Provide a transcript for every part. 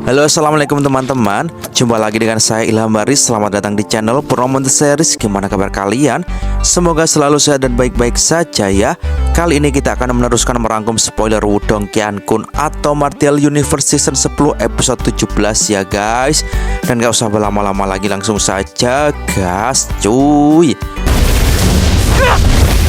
Halo, assalamualaikum teman-teman. Jumpa lagi dengan saya Ilham Baris. Selamat datang di channel Promonte Series. Gimana kabar kalian? Semoga selalu sehat dan baik-baik saja ya. Kali ini kita akan meneruskan merangkum spoiler Wudong Qiankun atau Martial Universe Season 10 episode 17 ya guys. Dan gak usah berlama-lama lagi, langsung saja gas cuy.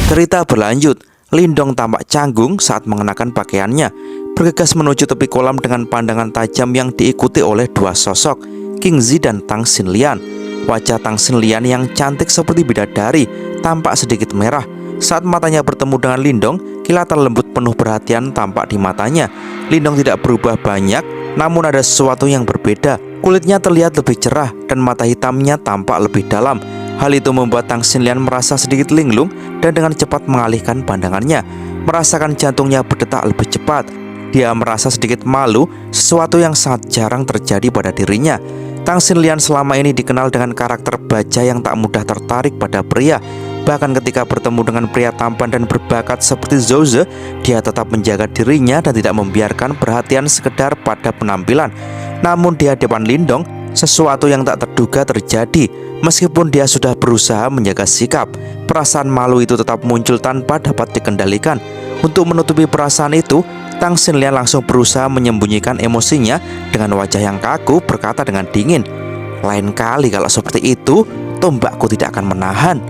Cerita berlanjut. Lindong tampak canggung saat mengenakan pakaiannya, bergegas menuju tepi kolam dengan pandangan tajam yang diikuti oleh dua sosok, King Zi dan Tang Xinlian. Wajah Tang Xinlian yang cantik seperti bidadari tampak sedikit merah. Saat matanya bertemu dengan Lindong, kilatan lembut penuh perhatian tampak di matanya. Lindong tidak berubah banyak, namun ada sesuatu yang berbeda. Kulitnya terlihat lebih cerah dan mata hitamnya tampak lebih dalam. Hal itu membuat Tang Xinlian merasa sedikit linglung dan dengan cepat mengalihkan pandangannya, merasakan jantungnya berdetak lebih cepat. Dia merasa sedikit malu, sesuatu yang sangat jarang terjadi pada dirinya. Tang Xinlian selama ini dikenal dengan karakter baja yang tak mudah tertarik pada pria. Bahkan ketika bertemu dengan pria tampan dan berbakat seperti Zhou Ze, dia tetap menjaga dirinya dan tidak membiarkan perhatian sekedar pada penampilan. Namun di hadapan Lindong, sesuatu yang tak terduga terjadi. Meskipun dia sudah berusaha menjaga sikap, perasaan malu itu tetap muncul tanpa dapat dikendalikan. Untuk menutupi perasaan itu, Tang Xinlian langsung berusaha menyembunyikan emosinya. Dengan wajah yang kaku berkata dengan dingin, "Lain kali kalau seperti itu, tombakku tidak akan menahan."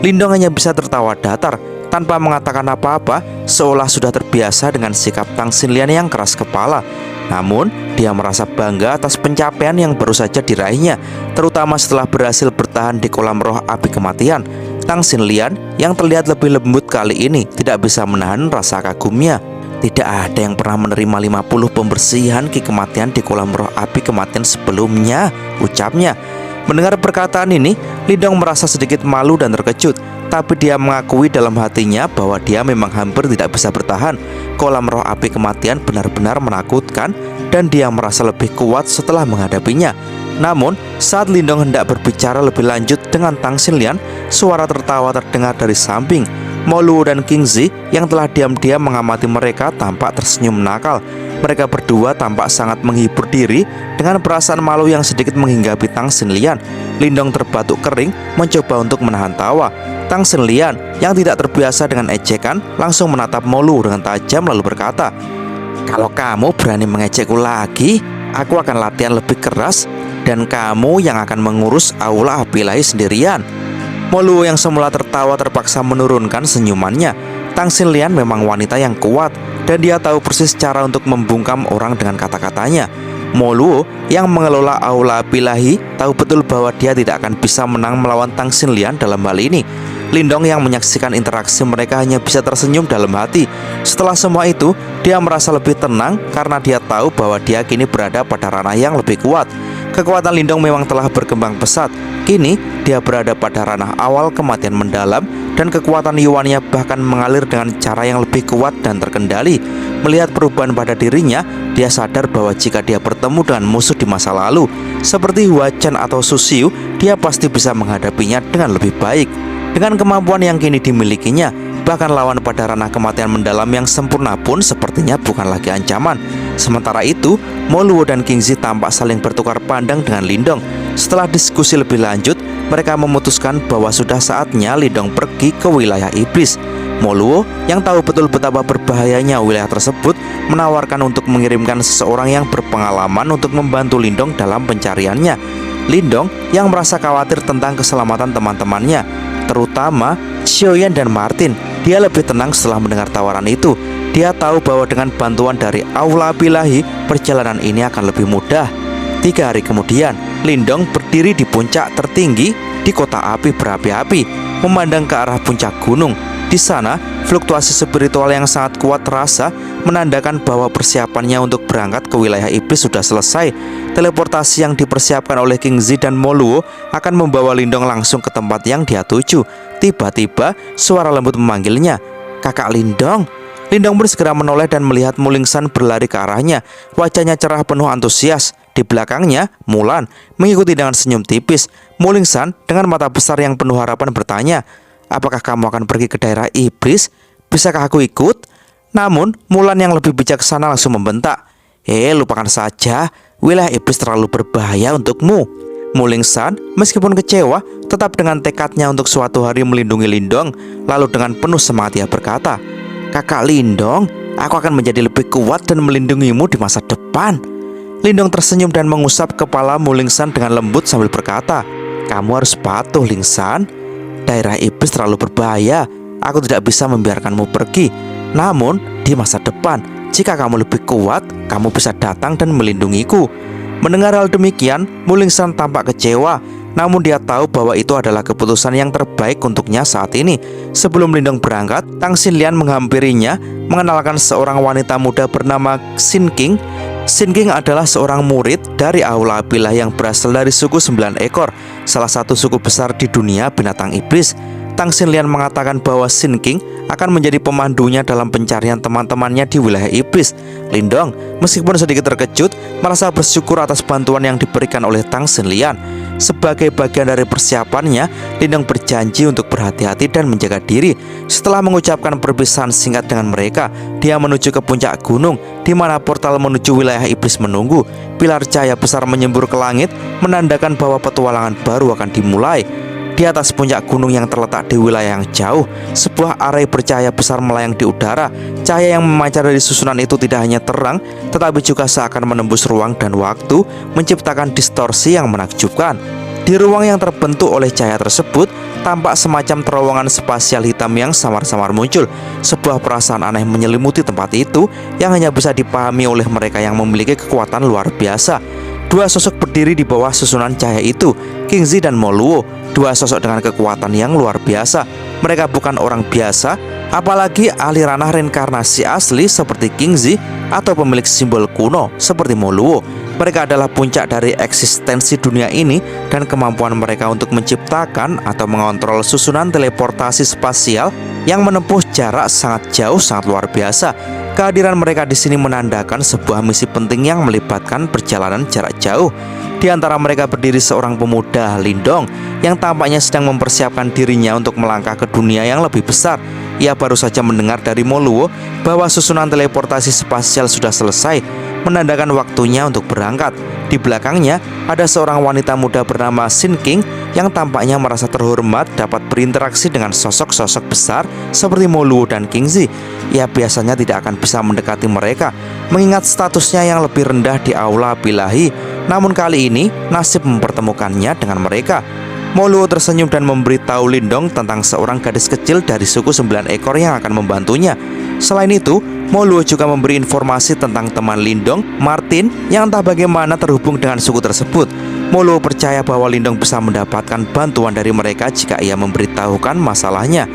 Lindong hanya bisa tertawa datar tanpa mengatakan apa-apa, seolah sudah terbiasa dengan sikap Tang Xinlian yang keras kepala. Namun, dia merasa bangga atas pencapaian yang baru saja diraihnya, terutama setelah berhasil bertahan di kolam roh api kematian. Tang Xinlian yang terlihat lebih lembut kali ini tidak bisa menahan rasa kagumnya. Tidak ada yang pernah menerima 50 pembersihan ki kematian di kolam roh api kematian sebelumnya, ucapnya. Mendengar perkataan ini, Lindong merasa sedikit malu dan terkejut. Tapi dia mengakui dalam hatinya bahwa dia memang hampir tidak bisa bertahan. Kolam roh api kematian benar-benar menakutkan dan dia merasa lebih kuat setelah menghadapinya. Namun, saat Lindong hendak berbicara lebih lanjut dengan Tang Xinlian, suara tertawa terdengar dari samping. Mo Luo dan King Zi yang telah diam-diam mengamati mereka tampak tersenyum nakal. Mereka berdua tampak sangat menghibur diri dengan perasaan malu yang sedikit menghinggapi Tang Xinlian. Lindong terbatuk kering mencoba untuk menahan tawa. Tang Xinlian yang tidak terbiasa dengan ejekan langsung menatap Mo Luo dengan tajam lalu berkata, "Kalau kamu berani mengejekku lagi, aku akan latihan lebih keras dan kamu yang akan mengurus aula api ilahi sendirian." Mo Luo yang semula tertawa terpaksa menurunkan senyumannya. Tang Xinlian memang wanita yang kuat dan dia tahu persis cara untuk membungkam orang dengan kata-katanya. Mo Luo yang mengelola aula api ilahi tahu betul bahwa dia tidak akan bisa menang melawan Tang Xinlian dalam hal ini. Lindong yang menyaksikan interaksi mereka hanya bisa tersenyum dalam hati. Setelah semua itu, dia merasa lebih tenang karena dia tahu bahwa dia kini berada pada ranah yang lebih kuat. Kekuatan Lindong memang telah berkembang pesat. Kini, dia berada pada ranah awal kematian mendalam dan kekuatan Yuannya bahkan mengalir dengan cara yang lebih kuat dan terkendali. Melihat perubahan pada dirinya, dia sadar bahwa jika dia bertemu dengan musuh di masa lalu, seperti Hua Chen atau Su Xiu, dia pasti bisa menghadapinya dengan lebih baik. Dengan kemampuan yang kini dimilikinya, bahkan lawan pada ranah kematian mendalam yang sempurna pun sepertinya bukan lagi ancaman. Sementara itu, Mo Luo dan King Zi tampak saling bertukar pandang dengan Lindong. Setelah diskusi lebih lanjut, mereka memutuskan bahwa sudah saatnya Lindong pergi ke wilayah iblis. Mo Luo yang tahu betul betapa berbahayanya wilayah tersebut menawarkan untuk mengirimkan seseorang yang berpengalaman untuk membantu Lindong dalam pencariannya. Lindong yang merasa khawatir tentang keselamatan teman-temannya, terutama Xiaoyan dan Martin. Dia lebih tenang setelah mendengar tawaran itu. Dia tahu bahwa dengan bantuan dari aula api ilahi, perjalanan ini akan lebih mudah. 3 hari kemudian, Lindong berdiri di puncak tertinggi di kota api berapi-api, memandang ke arah puncak gunung. Di sana, fluktuasi spiritual yang sangat kuat terasa, menandakan bahwa persiapannya untuk berangkat ke wilayah iblis sudah selesai. Teleportasi yang dipersiapkan oleh King Zi dan Mo Luo akan membawa Lindong langsung ke tempat yang dia tuju. Tiba-tiba, suara lembut memanggilnya, "Kakak Lindong." Lindong pun segera menoleh dan melihat Mulingsan berlari ke arahnya. Wajahnya cerah penuh antusias. Di belakangnya, Mulan mengikuti dengan senyum tipis. Mulingsan dengan mata besar yang penuh harapan bertanya, "Apakah kamu akan pergi ke daerah iblis? Bisakah aku ikut?" Namun, Mulan yang lebih bijaksana langsung membentak, "Lupakan saja. wilayah iblis terlalu berbahaya untukmu. Mulingsan meskipun kecewa tetap dengan tekadnya untuk suatu hari melindungi Lindong. Lalu dengan penuh semangat ia berkata, "Kakak Lindong, aku akan menjadi lebih kuat dan melindungimu di masa depan." Lindong tersenyum dan mengusap kepala Mulingsan dengan lembut sambil berkata, "Kamu harus patuh, Lingsan. Daerah iblis terlalu berbahaya. Aku tidak bisa membiarkanmu pergi. Namun di masa depan, jika kamu lebih kuat, kamu bisa datang dan melindungiku." Mendengar hal demikian, Mulingsan tampak kecewa. Namun dia tahu bahwa itu adalah keputusan yang terbaik untuknya saat ini. Sebelum Lindong berangkat, Tang Xinlian menghampirinya, mengenalkan seorang wanita muda bernama Xin King. Xin King adalah seorang murid dari Aula Apilah yang berasal dari suku 9 ekor, salah satu suku besar di dunia binatang iblis. Tang Xinlian mengatakan bahwa Xin King akan menjadi pemandunya dalam pencarian teman-temannya di wilayah iblis. Lindong meskipun sedikit terkejut, merasa bersyukur atas bantuan yang diberikan oleh Tang Xinlian. Sebagai bagian dari persiapannya, Lindong berjanji untuk berhati-hati dan menjaga diri. Setelah mengucapkan perpisahan singkat dengan mereka, dia menuju ke puncak gunung, di mana portal menuju wilayah iblis menunggu. Pilar cahaya besar menyembur ke langit, menandakan bahwa petualangan baru akan dimulai. Di atas puncak gunung yang terletak di wilayah yang jauh, sebuah arai bercahaya besar melayang di udara. Cahaya yang memancar dari susunan itu tidak hanya terang, tetapi juga seakan menembus ruang dan waktu, menciptakan distorsi yang menakjubkan. Di ruang yang terbentuk oleh cahaya tersebut, tampak semacam terowongan spasial hitam yang samar-samar muncul. Sebuah perasaan aneh menyelimuti tempat itu yang hanya bisa dipahami oleh mereka yang memiliki kekuatan luar biasa. Dua sosok berdiri di bawah susunan cahaya itu, Kingzi dan Moluo. Dua sosok dengan kekuatan yang luar biasa. Mereka bukan orang biasa, apalagi ahli ranah reinkarnasi asli seperti Kingzi atau pemilik simbol kuno seperti Moluo. Mereka adalah puncak dari eksistensi dunia ini, dan kemampuan mereka untuk menciptakan atau mengontrol susunan teleportasi spasial yang menempuh jarak sangat jauh sangat luar biasa. Kehadiran mereka di sini menandakan sebuah misi penting yang melibatkan perjalanan jarak jauh. Di antara mereka berdiri seorang pemuda, Lindong, yang tampaknya sedang mempersiapkan dirinya untuk melangkah ke dunia yang lebih besar. Ia baru saja mendengar dari Moluo bahwa susunan teleportasi spasial sudah selesai, menandakan waktunya untuk berangkat. Di belakangnya ada seorang wanita muda bernama Xin King yang tampaknya merasa terhormat dapat berinteraksi dengan sosok-sosok besar seperti Moluo dan Kingzi. Ia biasanya tidak akan bisa mendekati mereka, mengingat statusnya yang lebih rendah di Aula Bilahi. Namun kali ini nasib mempertemukannya dengan mereka. Moluo tersenyum dan memberitahu Lindong tentang seorang gadis kecil dari suku 9 ekor yang akan membantunya. Selain itu, Moluo juga memberi informasi tentang teman Lindong, Martin, yang entah bagaimana terhubung dengan suku tersebut. Moluo percaya bahwa Lindong bisa mendapatkan bantuan dari mereka jika ia memberitahukan masalahnya.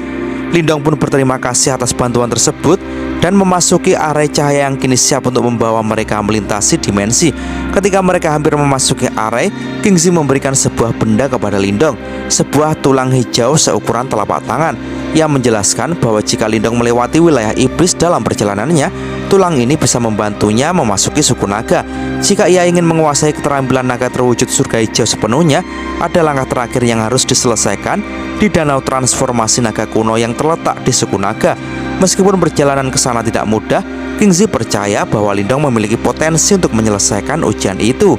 Lindong pun berterima kasih atas bantuan tersebut dan memasuki area cahaya yang kini siap untuk membawa mereka melintasi dimensi. Ketika mereka hampir memasuki area, Kingzi memberikan sebuah benda kepada Lindong, sebuah tulang hijau seukuran telapak tangan. Ia menjelaskan bahwa jika Lindong melewati wilayah iblis dalam perjalanannya, tulang ini bisa membantunya memasuki suku naga. Jika ia ingin menguasai keterampilan naga terwujud surga hijau sepenuhnya, ada langkah terakhir yang harus diselesaikan di danau transformasi naga kuno yang terletak di suku naga. Meskipun perjalanan ke sana tidak mudah, Kingzi percaya bahwa Lindong memiliki potensi untuk menyelesaikan ujian itu.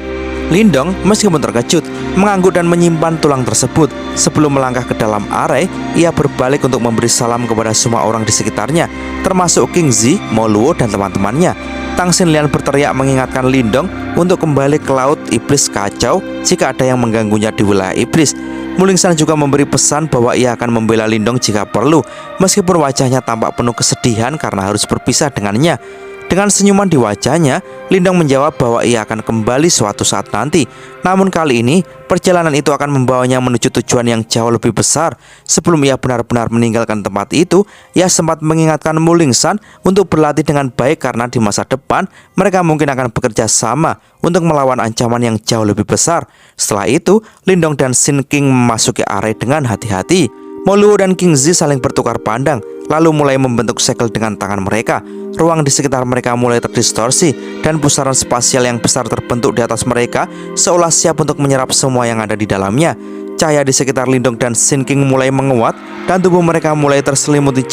Lindong meskipun terkejut, mengangguk dan menyimpan tulang tersebut. Sebelum melangkah ke dalam area, ia berbalik untuk memberi salam kepada semua orang di sekitarnya, termasuk Kingzi, Moluo, dan teman-temannya. Tang Xinlian berteriak mengingatkan Lindong untuk kembali ke laut iblis kacau jika ada yang mengganggunya di wilayah iblis. Mulingsan juga memberi pesan bahwa ia akan membela Lindong jika perlu, meskipun wajahnya tampak penuh kesedihan karena harus berpisah dengannya. Dengan senyuman di wajahnya, Lindong menjawab bahwa ia akan kembali suatu saat nanti. Namun kali ini, perjalanan itu akan membawanya menuju tujuan yang jauh lebih besar. Sebelum ia benar-benar meninggalkan tempat itu, ia sempat mengingatkan Mulingsan untuk berlatih dengan baik karena di masa depan, mereka mungkin akan bekerja sama untuk melawan ancaman yang jauh lebih besar. Setelah itu, Lindong dan Xin King memasuki area dengan hati-hati. Moluo dan Kingzi saling bertukar pandang, lalu mulai membentuk segel dengan tangan mereka. Ruang di sekitar mereka mulai terdistorsi, dan pusaran spasial yang besar terbentuk di atas mereka, seolah siap untuk menyerap semua yang ada di dalamnya. Cahaya di sekitar Lindong dan Xin King mulai menguat, dan tubuh mereka mulai terselimuti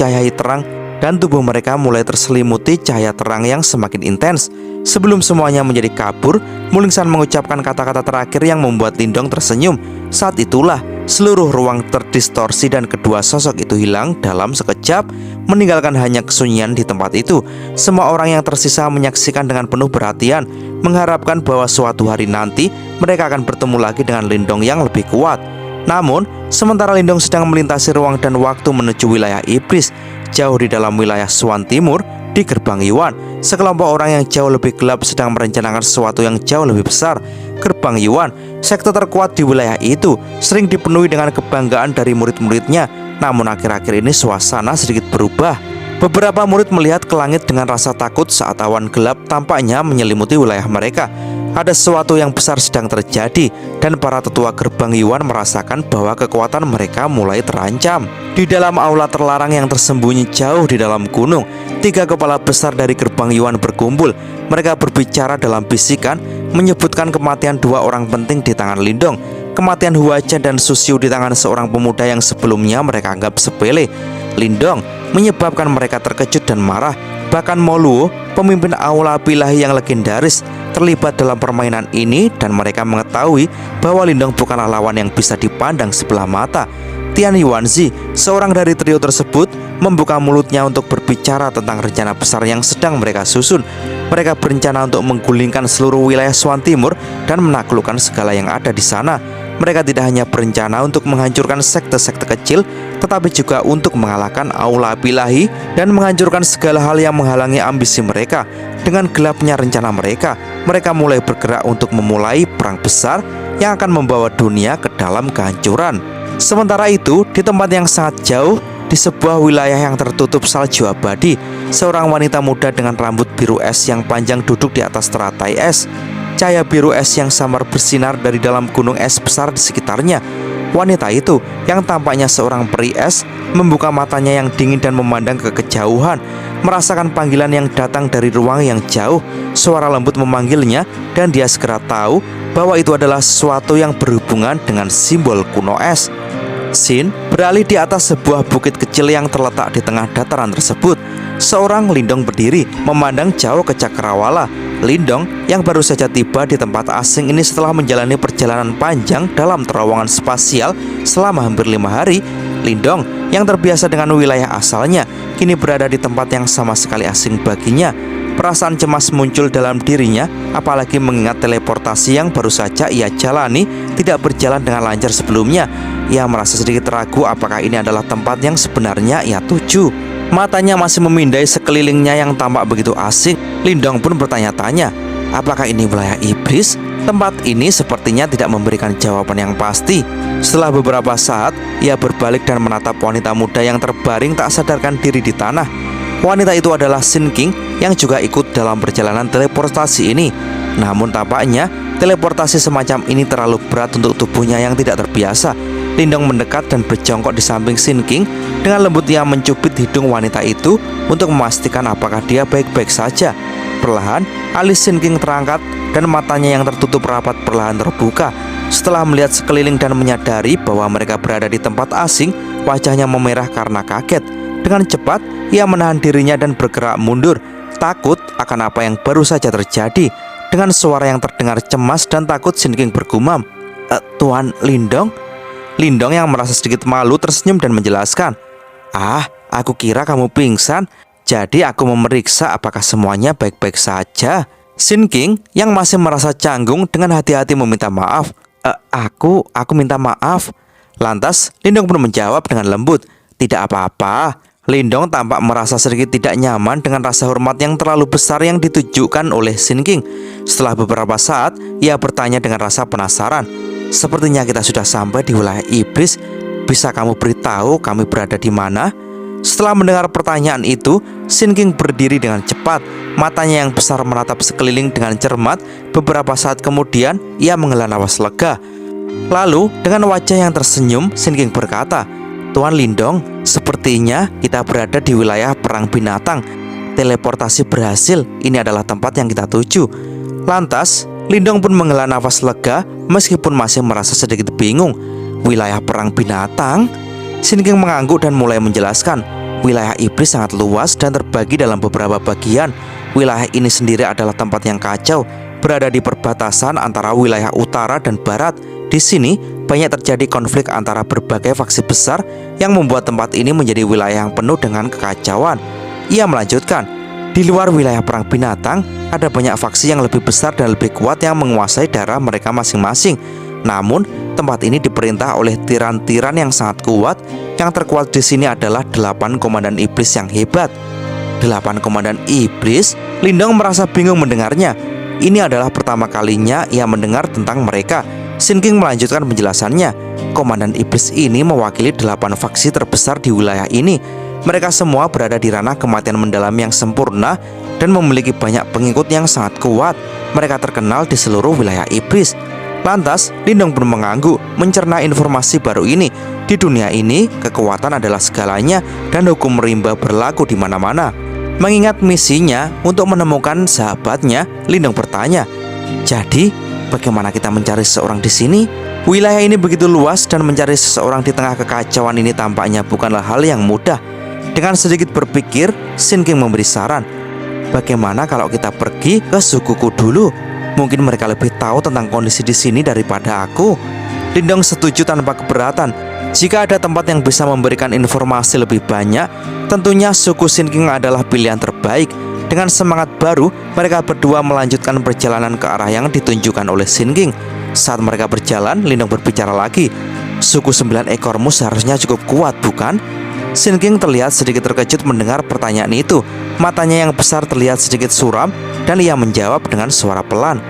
cahaya terang yang semakin intens. Sebelum semuanya menjadi kabur, Mulingsan mengucapkan kata-kata terakhir yang membuat Lindong tersenyum. Saat itulah seluruh ruang terdistorsi dan kedua sosok itu hilang dalam sekejap, meninggalkan hanya kesunyian di tempat itu. Semua orang yang tersisa menyaksikan dengan penuh perhatian, mengharapkan bahwa suatu hari nanti mereka akan bertemu lagi dengan Lindong yang lebih kuat. Namun, sementara Lindong sedang melintasi ruang dan waktu menuju wilayah iblis, jauh di dalam wilayah Swan Timur, di gerbang Yuan, sekelompok orang yang jauh lebih gelap sedang merencanakan sesuatu yang jauh lebih besar. Gerbang Yuan, sekte terkuat di wilayah itu, sering dipenuhi dengan kebanggaan dari murid-muridnya. Namun akhir-akhir ini suasana sedikit berubah. Beberapa murid melihat ke langit dengan rasa takut saat awan gelap tampaknya menyelimuti wilayah mereka. Ada sesuatu yang besar sedang terjadi, dan para tetua gerbang Yuan merasakan bahwa kekuatan mereka mulai terancam. Di dalam aula terlarang yang tersembunyi jauh di dalam gunung, 3 kepala besar dari gerbang Yuan berkumpul. Mereka berbicara dalam bisikan, menyebutkan kematian 2 orang penting di tangan Lindong, kematian Huachen dan Susiu di tangan seorang pemuda yang sebelumnya mereka anggap sepele. Lindong menyebabkan mereka terkejut dan marah. Bahkan Moluo, pemimpin aula Bilahi yang legendaris, terlibat dalam permainan ini, dan mereka mengetahui bahwa Lindong bukanlah lawan yang bisa dipandang sebelah mata. Tian Yuanzi, seorang dari trio tersebut, membuka mulutnya untuk berbicara tentang rencana besar yang sedang mereka susun. Mereka berencana untuk menggulingkan seluruh wilayah Swan Timur dan menaklukkan segala yang ada di sana. Mereka tidak hanya berencana untuk menghancurkan sekte-sekte kecil, tetapi juga untuk mengalahkan aula Bilahi dan menghancurkan segala hal yang menghalangi ambisi mereka. Dengan gelapnya rencana mereka, mereka mulai bergerak untuk memulai perang besar yang akan membawa dunia ke dalam kehancuran. Sementara itu, di tempat yang sangat jauh, di sebuah wilayah yang tertutup salju abadi, seorang wanita muda dengan rambut biru es yang panjang duduk di atas teratai es. Cahaya biru es yang samar bersinar dari dalam gunung es besar di sekitarnya. Wanita itu, yang tampaknya seorang peri es, membuka matanya yang dingin dan memandang ke kejauhan, merasakan panggilan yang datang dari ruang yang jauh. Suara lembut memanggilnya, dan dia segera tahu bahwa itu adalah sesuatu yang berhubungan dengan simbol kuno es. Sin beralih di atas sebuah bukit kecil yang terletak di tengah dataran tersebut. Seorang Lindong berdiri, memandang jauh ke cakrawala. Lindong yang baru saja tiba di tempat asing ini setelah menjalani perjalanan panjang dalam terowongan spasial selama hampir 5 hari. Lindong yang terbiasa dengan wilayah asalnya, kini berada di tempat yang sama sekali asing baginya. Perasaan cemas muncul dalam dirinya, apalagi mengingat teleportasi yang baru saja ia jalani tidak berjalan dengan lancar sebelumnya. Ia merasa sedikit ragu apakah ini adalah tempat yang sebenarnya ia tuju. Matanya masih memindai sekelilingnya yang tampak begitu asing. Lindong pun bertanya-tanya, apakah ini wilayah iblis? Tempat ini sepertinya tidak memberikan jawaban yang pasti. Setelah beberapa saat, ia berbalik dan menatap wanita muda yang terbaring tak sadarkan diri di tanah. Wanita itu adalah Sin King yang juga ikut dalam perjalanan teleportasi ini. Namun tampaknya teleportasi semacam ini terlalu berat untuk tubuhnya yang tidak terbiasa. Lindong mendekat dan berjongkok di samping Sin King. Dengan lembut ia mencubit hidung wanita itu untuk memastikan apakah dia baik-baik saja. Perlahan alis Sin King terangkat dan matanya yang tertutup rapat perlahan terbuka. Setelah melihat sekeliling dan menyadari bahwa mereka berada di tempat asing, wajahnya memerah karena kaget. Dengan cepat ia menahan dirinya dan bergerak mundur, takut akan apa yang baru saja terjadi. Dengan suara yang terdengar cemas dan takut, Sin King bergumam, Tuan Lindong? Lindong yang merasa sedikit malu tersenyum dan menjelaskan, aku kira kamu pingsan, jadi aku memeriksa apakah semuanya baik-baik saja. Sin King yang masih merasa canggung dengan hati-hati meminta maaf. Aku minta maaf. Lantas Lindong pun menjawab dengan lembut, tidak apa-apa. Lindong tampak merasa sedikit tidak nyaman dengan rasa hormat yang terlalu besar yang ditujukan oleh Sin King. Setelah beberapa saat, ia bertanya dengan rasa penasaran, sepertinya kita sudah sampai di wilayah iblis. Bisa kamu beritahu kami berada di mana? Setelah mendengar pertanyaan itu, Sin King berdiri dengan cepat. Matanya yang besar menatap sekeliling dengan cermat. Beberapa saat kemudian, ia menghela napas lega. Lalu, dengan wajah yang tersenyum, Sin King berkata, Tuan Lindong, sepertinya kita berada di wilayah perang binatang. Teleportasi berhasil, ini adalah tempat yang kita tuju. Lantas, Lindong pun menghela nafas lega meskipun masih merasa sedikit bingung. Wilayah perang binatang? Sin King mengangguk dan mulai menjelaskan, wilayah iblis sangat luas dan terbagi dalam beberapa bagian. Wilayah ini sendiri adalah tempat yang kacau, berada di perbatasan antara wilayah utara dan barat. Di sini banyak terjadi konflik antara berbagai faksi besar yang membuat tempat ini menjadi wilayah yang penuh dengan kekacauan. Ia melanjutkan, di luar wilayah perang binatang, ada banyak faksi yang lebih besar dan lebih kuat yang menguasai daerah mereka masing-masing. Namun, tempat ini diperintah oleh tiran-tiran yang sangat kuat. Yang terkuat di sini adalah 8 komandan iblis yang hebat. 8 komandan iblis? Lindong merasa bingung mendengarnya. Ini adalah pertama kalinya ia mendengar tentang mereka. Shin King melanjutkan penjelasannya. Komandan iblis ini mewakili 8 faksi terbesar di wilayah ini. Mereka semua berada di ranah kematian mendalam yang sempurna dan memiliki banyak pengikut yang sangat kuat. Mereka terkenal di seluruh wilayah iblis. Lantas, Lindong pun mengangguk, mencerna informasi baru ini. Di dunia ini, kekuatan adalah segalanya dan hukum rimba berlaku di mana-mana. Mengingat misinya untuk menemukan sahabatnya, Lindong bertanya, "Jadi, bagaimana kita mencari seseorang di sini? Wilayah ini begitu luas dan mencari seseorang di tengah kekacauan ini tampaknya bukanlah hal yang mudah." Dengan sedikit berpikir, Shin King memberi saran, "Bagaimana kalau kita pergi ke sukuku dulu? Mungkin mereka lebih tahu tentang kondisi di sini daripada aku." Lindong setuju tanpa keberatan. Jika ada tempat yang bisa memberikan informasi lebih banyak, tentunya suku Shin King adalah pilihan terbaik. Dengan semangat baru, mereka berdua melanjutkan perjalanan ke arah yang ditunjukkan oleh Shin King. Saat mereka berjalan, Lindong berbicara lagi, "Suku 9 ekormu seharusnya cukup kuat, bukan?" Shin King terlihat sedikit terkejut mendengar pertanyaan itu. Matanya yang besar terlihat sedikit suram dan ia menjawab dengan suara pelan,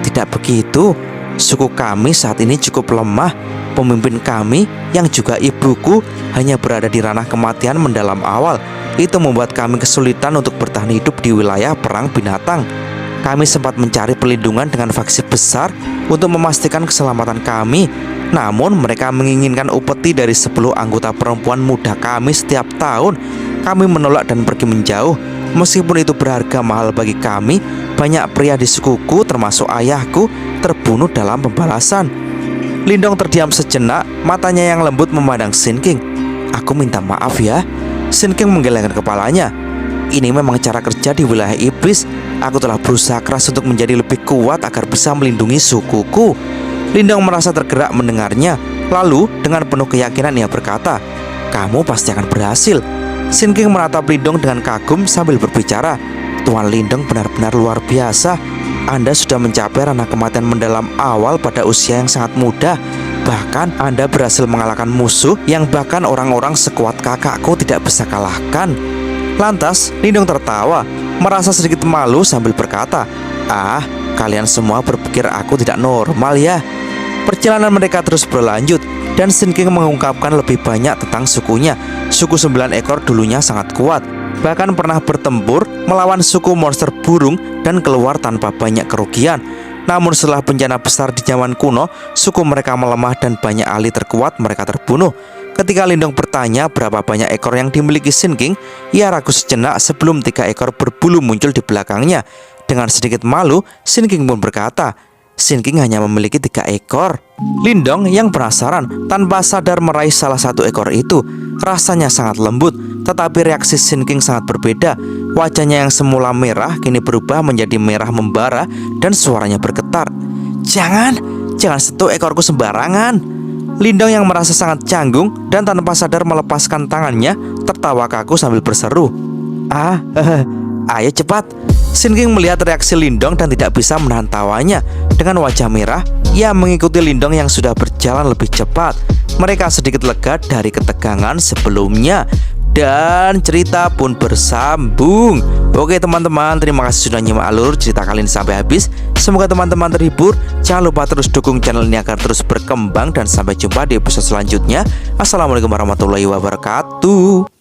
"Tidak begitu. Suku kami saat ini cukup lemah. Pemimpin kami yang juga ibuku hanya berada di ranah kematian mendalam awal. Itu membuat kami kesulitan untuk bertahan hidup di wilayah perang binatang. Kami sempat mencari perlindungan dengan faksi besar untuk memastikan keselamatan kami. Namun mereka menginginkan upeti dari 10 anggota perempuan muda kami setiap tahun. Kami menolak dan pergi menjauh. Meskipun itu berharga mahal bagi kami, banyak pria di sukuku termasuk ayahku terbunuh dalam pembalasan." Lindong terdiam sejenak, matanya yang lembut memandang Shin King. "Aku minta maaf ya." Shin King menggelengkan kepalanya. "Ini memang cara kerja di wilayah iblis. Aku telah berusaha keras untuk menjadi lebih kuat agar bisa melindungi sukuku." Lindong merasa tergerak mendengarnya. Lalu dengan penuh keyakinan ia berkata, "Kamu pasti akan berhasil." Shin King menatap Lindong dengan kagum sambil berbicara, "Tuan Lindong benar-benar luar biasa. Anda sudah mencapai ranah kematian mendalam awal pada usia yang sangat muda. Bahkan Anda berhasil mengalahkan musuh yang bahkan orang-orang sekuat kakakku tidak bisa kalahkan." Lantas Lindong tertawa, merasa sedikit malu sambil berkata, "Ah, kalian semua berpikir aku tidak normal ya." Perjalanan mereka terus berlanjut dan Shin King mengungkapkan lebih banyak tentang sukunya. Suku 9 ekor dulunya sangat kuat, bahkan pernah bertempur melawan suku monster burung dan keluar tanpa banyak kerugian. Namun setelah bencana besar di zaman kuno, suku mereka melemah dan banyak ahli terkuat mereka terbunuh. Ketika Lindong bertanya berapa banyak ekor yang dimiliki Shin King, ia ragu sejenak sebelum 3 ekor berbulu muncul di belakangnya. Dengan sedikit malu, Shin King pun berkata, "Shin King hanya memiliki 3 ekor." Lindong yang penasaran tanpa sadar meraih salah satu ekor itu. Rasanya sangat lembut, tetapi reaksi Shin King sangat berbeda. Wajahnya yang semula merah kini berubah menjadi merah membara dan suaranya bergetar. Jangan sentuh ekorku sembarangan." Lindong yang merasa sangat canggung dan tanpa sadar melepaskan tangannya, tertawa kaku sambil berseru, "Ayo cepat." Shin King melihat reaksi Lindong dan tidak bisa menahan tawanya. Dengan wajah merah, ia mengikuti Lindong yang sudah berjalan lebih cepat. Mereka sedikit lega dari ketegangan sebelumnya. Dan cerita pun bersambung. Oke teman-teman, terima kasih sudah nyimak alur cerita kali ini sampai habis. Semoga teman-teman terhibur. Jangan lupa terus dukung channel ini agar terus berkembang. Dan sampai jumpa di episode selanjutnya. Assalamualaikum warahmatullahi wabarakatuh.